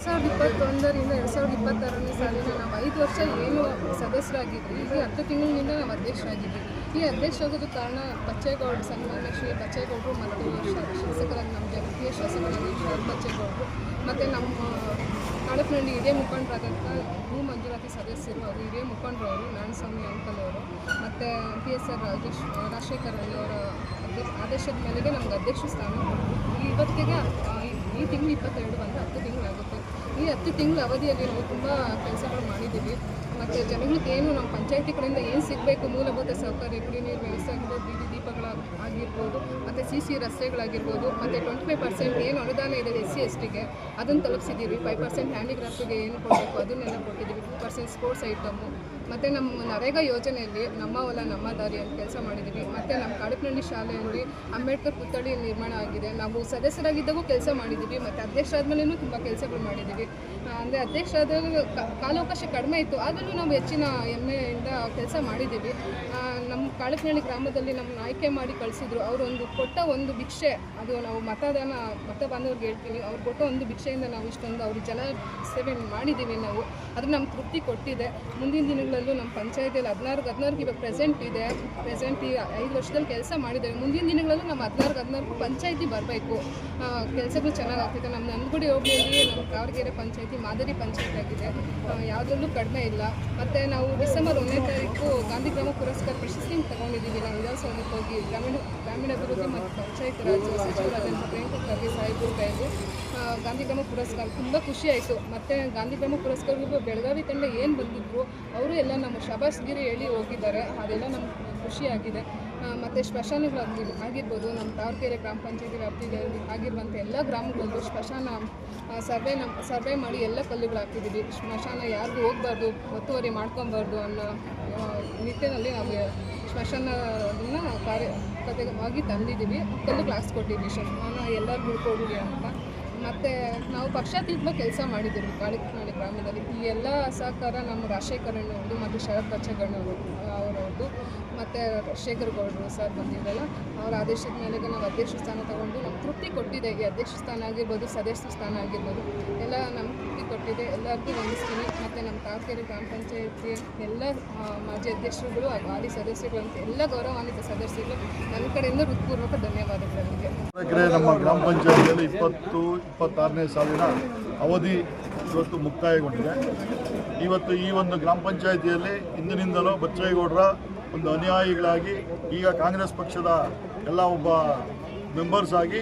2021ರಿಂದ 2026ನೇ ಸಾಲಿನ ನಾವು 5 ವರ್ಷ ಏನು ಸದಸ್ಯರಾಗಿದ್ವಿ, ಈಗ 10 ತಿಂಗಳಿನಿಂದ ನಾವು ಅಧ್ಯಕ್ಷರಾಗಿದ್ವಿ. ಈ ಅಧ್ಯಕ್ಷರಾಗೋದು ಕಾರಣ ಬಚ್ಚೇಗೌಡರು, ಸನ್ಮಾನ್ಯ ಶ್ರೀ ಬಚ್ಚೇಗೌಡರು ಮತ್ತು ಶಾಸಕರಾಗಿ ನಮ್ಮ ಜನಪ್ರಿಯ ಶಾಸಕರಾಗಿ ಶರತ್ ಬಚ್ಚೇಗೌಡರು ಮತ್ತು ನಮ್ಮ ತಾಲೂಕಿನಲ್ಲಿ ಹಿರಿಯ ಮುಖಂಡರಾದಂಥ ಭೂ ಮಂಜೂರಾತಿ ಸದಸ್ಯರು, ಅವರು ಹಿರಿಯ ಮುಖಂಡರು, ಅವರು ನಾರಾಯಣಸ್ವಾಮಿ ಅಂಕಲ್ ಅವರು ಮತ್ತು PSR ರಾಜಶೇಖರ್ ಅವರ ಆದೇಶದ ಮೇಲೆಗೆ ನಮ್ಗೆ ಅಧ್ಯಕ್ಷ ಸ್ಥಾನ ಕೊಟ್ಟರು. ಇವತ್ತಿಗೆ ಈ ತಿಂಗಳು 22 ಬಂದು 10 ತಿಂಗಳಾಗುತ್ತೆ. ಈ 10 ತಿಂಗಳ ಅವಧಿಯಲ್ಲಿ ನಾವು ತುಂಬ ಕೆಲಸಗಳು ಮಾಡಿದ್ದೀವಿ. ಮತ್ತು ಜನಗಳಿಗೆ ಏನು ನಮ್ಮ ಪಂಚಾಯತಿ ಕಡೆಯಿಂದ ಏನು ಸಿಗಬೇಕು, ಮೂಲಭೂತ ಸೌಕರ್ಯ, ಕುಡಿಯ ನೀರು ವ್ಯವಸ್ಥೆ ಆಗಿರ್ಬೋದು, ಬೀದಿ ದೀಪಗಳಾಗಿರ್ಬೋದು, ಮತ್ತು CC ರಸ್ತೆಗಳಾಗಿರ್ಬೋದು, ಮತ್ತು 25% ಏನು ಅನುದಾನ ಇದೆ SC STಗೆ ಅದನ್ನು ತಲುಪಿಸಿದ್ದೀವಿ. 5% ಹ್ಯಾಂಡಿಕ್ರಾಫ್ಟಿಗೆ ಏನು ಕೊಡಬೇಕು ಅದನ್ನೆಲ್ಲ ಕೊಟ್ಟಿದ್ದೀವಿ. 2% ಸ್ಪೋರ್ಟ್ಸ್ ಐಟಮು, ಮತ್ತು ನಮ್ಮ ನರೇಗಾ ಯೋಜನೆಯಲ್ಲಿ ನಮ್ಮ ಹೊಲ ನಮ್ಮ ದಾರಿ ಅಂತ ಕೆಲಸ ಮಾಡಿದ್ದೀವಿ. ಮತ್ತು ನಮ್ಮ ಕಾಡಪ್ನಹಳ್ಳಿ ಶಾಲೆಯಲ್ಲಿ ಅಂಬೇಡ್ಕರ್ ಪುತ್ಥಳಿ ನಿರ್ಮಾಣ ಆಗಿದೆ. ನಾವು ಸದಸ್ಯರಾಗಿದ್ದಾಗೂ ಕೆಲಸ ಮಾಡಿದ್ದೀವಿ, ಮತ್ತು ಅಧ್ಯಕ್ಷರಾದ್ಮೇಲೂ ತುಂಬ ಕೆಲಸಗಳು ಮಾಡಿದ್ದೀವಿ. ಅಂದರೆ ಅಧ್ಯಕ್ಷರಾದಾಗ ಕಾಲಾವಕಾಶ ಕಡಿಮೆ ಇತ್ತು, ಆದರೂ ನಾವು ಹೆಚ್ಚಿನ ಹೆಮ್ಮೆಯಿಂದ ಕೆಲಸ ಮಾಡಿದ್ದೀವಿ. ನಮ್ಮ ಕಾಡಪ್ನಹಳ್ಳಿ ಗ್ರಾಮದಲ್ಲಿ ನಮ್ಮನ್ನು ಆಯ್ಕೆ ಮಾಡಿ ಕಳಿಸಿದ್ರು. ಅವರು ಕೊಟ್ಟ ಒಂದು ಭಿಕ್ಷೆ, ಅದು ನಾವು ಮತ ಬಾಂಧವ್ರಿಗೆ ಹೇಳ್ತೀವಿ, ಅವ್ರು ಕೊಟ್ಟ ಒಂದು ಭಿಕ್ಷೆಯಿಂದ ನಾವು ಇಷ್ಟೊಂದು ಅವ್ರ ಜನ ಸೇವೆ ಮಾಡಿದ್ದೀವಿ. ನಾವು ಅದು ನಮ್ಗೆ ತೃಪ್ತಿ ಕೊಟ್ಟಿದೆ. ಮುಂದಿನ ದಿನಗಳಲ್ಲೂ ನಮ್ಮ ಪಂಚಾಯತಿಯಲ್ಲಿ 16 ಇವಾಗ ಪ್ರೆಸೆಂಟ್ ಈ 5 ವರ್ಷದಲ್ಲಿ ಕೆಲಸ ಮಾಡಿದ್ದೇವೆ. ಮುಂದಿನ ದಿನಗಳಲ್ಲೂ ನಮ್ಮ 16 ಪಂಚಾಯತಿ ಬರಬೇಕು. ಕೆಲಸಗಳು ಚೆನ್ನಾಗಾಗ್ತಿದೆ. ನಮ್ಮ ನಂದಗುಡಿ ಹೋಬಳಿಯಲ್ಲಿ ನಮ್ಮ ಕಾವರಗೆರೆ ಪಂಚಾಯತಿ ಮಾದರಿ ಪಂಚಾಯತ್ ಆಗಿದೆ, ಯಾವುದರಲ್ಲೂ ಕಡಿಮೆ ಇಲ್ಲ. ಮತ್ತು ನಾವು ಡಿಸೆಂಬರ್ 1ನೇ ತಾರೀಕು ಗಾಂಧಿ ಗ್ರಾಮ ಪುರಸ್ಕಾರ ಪ್ರಶಸ್ತಿ ತಗೊಂಡಿದ್ದೀವಿ. ನಾವು ವಿಧಾನಸೌಧಕ್ಕೆ ಹೋಗಿ ಗ್ರಾಮೀಣಾಭಿವೃದ್ಧಿ ಮತ್ತು ಪಂಚಾಯತ್ ರಾಜ್ ಸಚಿವರಾದಂಥ ಪ್ರಿಯಾಂಕ ಖರ್ಗೆ ಸಾಹೇಬರು ಕೈದು ಗಾಂಧಿ ಗ್ರಾಮ ಪುರಸ್ಕಾರ ತುಂಬ ಖುಷಿ ಆಯಿತು. ಮತ್ತು ಗಾಂಧಿ ಗ್ರಾಮ ಪುರಸ್ಕಾರಗಳು ಬೆಳಗಾವಿ ತಂಡ ಏನು ಬಂದಿದ್ರು ಅವರು ಎಲ್ಲ ನಮ್ಮ ಶಬಾಸ್ಗಿರಿ ಹೇಳಿ ಹೋಗಿದ್ದಾರೆ. ಅದೆಲ್ಲ ನಮ್ಗೆ ಖುಷಿಯಾಗಿದೆ. ಮತ್ತು ಸ್ಮಶಾನಗಳಾಗಿರ್ಬೋದು, ನಮ್ಮ ತಾವರಕೆರೆ ಗ್ರಾಮ ಪಂಚಾಯತಿ ವ್ಯಾಪ್ತಿಯಲ್ಲಿ ಆಗಿರುವಂಥ ಎಲ್ಲ ಗ್ರಾಮಗಳಲ್ಲೂ ಸ್ಮಶಾನ ಸರ್ವೆ ಮಾಡಿ ಎಲ್ಲ ಕಲ್ಲುಗಳು ಹಾಕಿದ್ದೀವಿ. ಸ್ಮಶಾನ ಯಾರಿಗೂ ಹೋಗಬಾರ್ದು, ಒತ್ತುವರಿ ಮಾಡ್ಕೊಬಾರ್ದು ಅನ್ನೋ ನಿಟ್ಟಿನಲ್ಲಿ ನಾವು ಸ್ಮಶಾನದನ್ನು ಕಾರ್ಯಕತೆವಾಗಿ ತಂದಿದ್ದೀವಿ. ಕಲ್ಲುಗಳು ಹಾಕ್ಸ್ಕೊಟ್ಟಿದ್ವಿ. ಸ್ಮಶಾನ ಎಲ್ಲರಿಗೂ ಕೊಡಲಿ ಅಂತ. ಮತ್ತು ನಾವು ಪಕ್ಷಾತೀತವಾಗಿ ಕೆಲಸ ಮಾಡಿದ್ದೀವಿ ಕಾಡಪ್ನಹಳ್ಳಿ ಗ್ರಾಮದಲ್ಲಿ. ಈ ಎಲ್ಲ ಸಹಕಾರ ನಮ್ಮ ರಾಜಶೇಖರ್ ಅವ್ರದ್ದು ಮತ್ತು ಶರತ್ ಬಚ್ಚೇಗೌಡರು ಅವರವ್ರದ್ದು ಮತ್ತು ಶೇಖರ್ ಗೌಡರು ಸರ್ ಬಂದಿದ್ದಲ್ಲ, ಅವರ ಆದೇಶದ ಮೇಲೆಗೆ ನಾವು ಅಧ್ಯಕ್ಷ ಸ್ಥಾನ ತಗೊಂಡು ನಮ್ಗೆ ತೃಪ್ತಿ ಕೊಟ್ಟಿದೆ. ಈ ಅಧ್ಯಕ್ಷ ಸ್ಥಾನ ಆಗಿರ್ಬೋದು, ಸದಸ್ಯ ಸ್ಥಾನ ಆಗಿರ್ಬೋದು, ಎಲ್ಲ ನಮ್ಗೆ ತೃಪ್ತಿ ಕೊಟ್ಟಿದೆ. ಎಲ್ಲರಿಗೂ ವಂದಿಸ್ತೀನಿ. ಮತ್ತು ನಮ್ಮ ತಾವರಕೆರೆ ಗ್ರಾಮ ಪಂಚಾಯತಿ ಎಲ್ಲ ಮಾಜಿ ಅಧ್ಯಕ್ಷರುಗಳು ಹಾಗೂ ಹಾಲಿ ಸದಸ್ಯರು ಅಂತ ಎಲ್ಲ ಗೌರವಾನ್ವಿತ ಸದಸ್ಯರು ನನ್ನ ಕಡೆಯಿಂದ ಹೃತ್ಪೂರ್ವಕ ಧನ್ಯವಾದಗಳು. ಅವರಿಗೆ ನಮ್ಮ ಗ್ರಾಮ ಪಂಚಾಯತಿಯಲ್ಲಿ 20-26ನೇ ಸಾಲಿನ ಅವಧಿ ಇವತ್ತು ಮುಕ್ತಾಯಗೊಂಡಿದೆ. ಇವತ್ತು ಈ ಒಂದು ಗ್ರಾಮ ಪಂಚಾಯತಿಯಲ್ಲಿ ಇಂದಿನಿಂದಲೂ ಬಚ್ಚೇಗೌಡರ ಒಂದು ಅನುಯಾಯಿಗಳಾಗಿ ಈಗ ಕಾಂಗ್ರೆಸ್ ಪಕ್ಷದ ಎಲ್ಲ ಒಬ್ಬ ಮೆಂಬರ್ಸ್ ಆಗಿ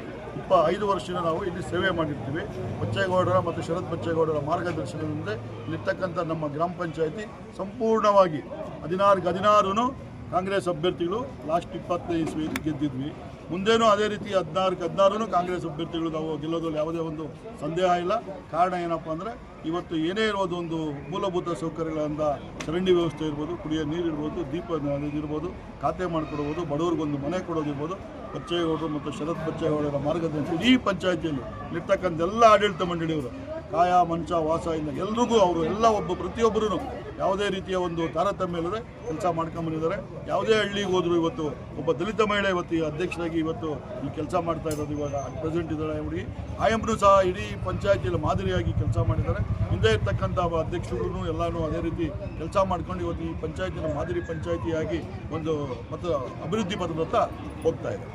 5 ವರ್ಷದಿಂದ ನಾವು ಇಲ್ಲಿ ಸೇವೆ ಮಾಡಿರ್ತೀವಿ. ಬಚ್ಚೇಗೌಡರ ಮತ್ತು ಶರತ್ ಬಚ್ಚೇಗೌಡರ ಮಾರ್ಗದರ್ಶನದಿಂದ ಇಲ್ಲಿರ್ತಕ್ಕಂಥ ನಮ್ಮ ಗ್ರಾಮ ಪಂಚಾಯತಿ ಸಂಪೂರ್ಣವಾಗಿ 16 ಕಾಂಗ್ರೆಸ್ ಅಭ್ಯರ್ಥಿಗಳು ಲಾಸ್ಟ್ 25 ಇಸ್ವಿಯಲ್ಲಿ ಗೆದ್ದಿದ್ವಿ. ಮುಂದೇನೂ ಅದೇ ರೀತಿ 16 ಕಾಂಗ್ರೆಸ್ ಅಭ್ಯರ್ಥಿಗಳು ನಾವು ಗೆಲ್ಲೋದ್ರಲ್ಲಿ ಯಾವುದೇ ಒಂದು ಸಂದೇಹ ಇಲ್ಲ. ಕಾರಣ ಏನಪ್ಪ ಅಂದರೆ ಇವತ್ತು ಏನೇ ಇರೋದು ಒಂದು ಮೂಲಭೂತ ಸೌಕರ್ಯಗಳಿಂದ ಚರಂಡಿ ವ್ಯವಸ್ಥೆ ಇರ್ಬೋದು, ಕುಡಿಯೋ ನೀರು ಇರ್ಬೋದು, ದೀಪ ಇರ್ಬೋದು, ಖಾತೆ ಮಾಡಿಕೊಡ್ಬೋದು, ಬಡವ್ರಿಗೊಂದು ಮನೆ ಕೊಡೋದಿರ್ಬೋದು. ಬಚ್ಚೇಗೌಡರು ಮತ್ತು ಶರತ್ ಬಚ್ಚೇಗೌಡರ ಮಾರ್ಗದರ್ಶನ ಈ ಪಂಚಾಯತಿಯಲ್ಲಿ ಇರ್ತಕ್ಕಂಥ ಎಲ್ಲ ಆಡಳಿತ ಮಂಡಳಿಯವರು ಕಾಯ ಮಂಚ ವಾಸದಿಂದ ಎಲ್ರಿಗೂ ಅವರು ಎಲ್ಲ ಪ್ರತಿಯೊಬ್ಬರೂ ಯಾವುದೇ ರೀತಿಯ ಒಂದು ತಾರತಮ್ಯ ಇಲ್ಲದೆ ಕೆಲಸ ಮಾಡ್ಕೊಂಬಂದಿದ್ದಾರೆ. ಯಾವುದೇ ಹಳ್ಳಿಗೆ ಹೋದರೂ ಇವತ್ತು ಒಬ್ಬ ದಲಿತ ಮಹಿಳೆ ಇವತ್ತು ಈ ಅಧ್ಯಕ್ಷರಾಗಿ ಇವತ್ತು ಈ ಕೆಲಸ ಮಾಡ್ತಾ ಇರೋದು. ಇವಾಗ ಪ್ರೆಸೆಂಟ್ ಇದ್ದಾಳೆ ಹುಡುಗಿ, ಆಯಂಬ್ರು ಸಹ ಇಡೀ ಪಂಚಾಯತಿಯಲ್ಲಿ ಮಾದರಿಯಾಗಿ ಕೆಲಸ ಮಾಡಿದ್ದಾರೆ. ಹಿಂದೆ ಇರ್ತಕ್ಕಂಥ ಅಧ್ಯಕ್ಷರು ಎಲ್ಲರೂ ಅದೇ ರೀತಿ ಕೆಲಸ ಮಾಡ್ಕೊಂಡು ಇವತ್ತು ಈ ಪಂಚಾಯತಿನ ಮಾದರಿ ಪಂಚಾಯತಿಯಾಗಿ ಒಂದು ಮತ್ತು ಅಭಿವೃದ್ಧಿ ಪಥದತ್ತ ಹೋಗ್ತಾ ಇದೆ.